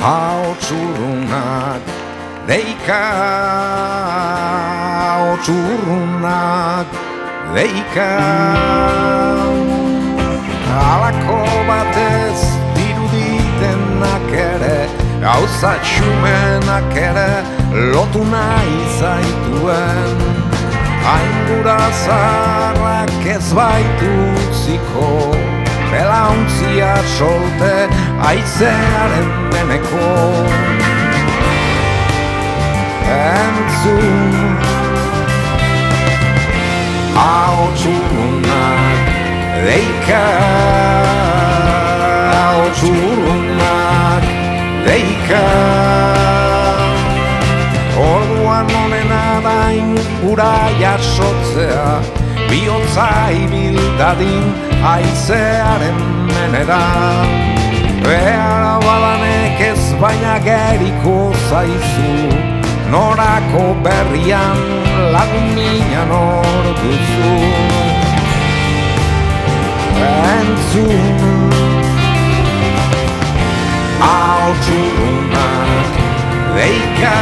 Hautsurunak deika, hautsurunak deika. Halako batez diruditenak ere, gauza xumenak ere lotu nahi zaituen. Haingura zaharrak ez baitu utziko, belauntzia solte aizearen deneko. Entzun hautsurunak deika, hautsurunak deika. Orduan onena da ingura jasotzea, bihotza ibildadin aizearen menera. Behar balanek ez baina geriko zaizu, norako berrian lagun mina nor duzu. Entzun hautsurunak deika,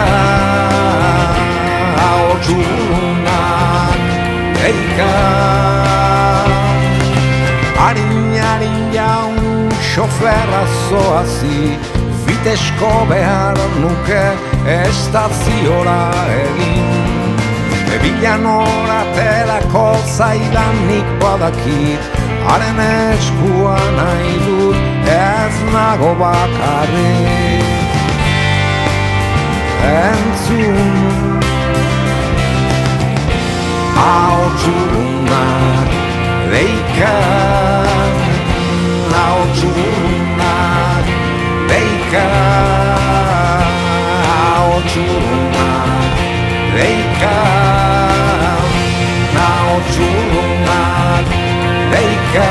hautsurunak deika. Harin jaun xoferra zoazi, fitesko behar nuke estaziora egin. Bilan oratelako zaidanik badakit, haren eskua nahi dut ez nago bakarrik. Entzun hautsurunak deika, hautsurunak deika, hautsurunak deika, hautsurunak deika.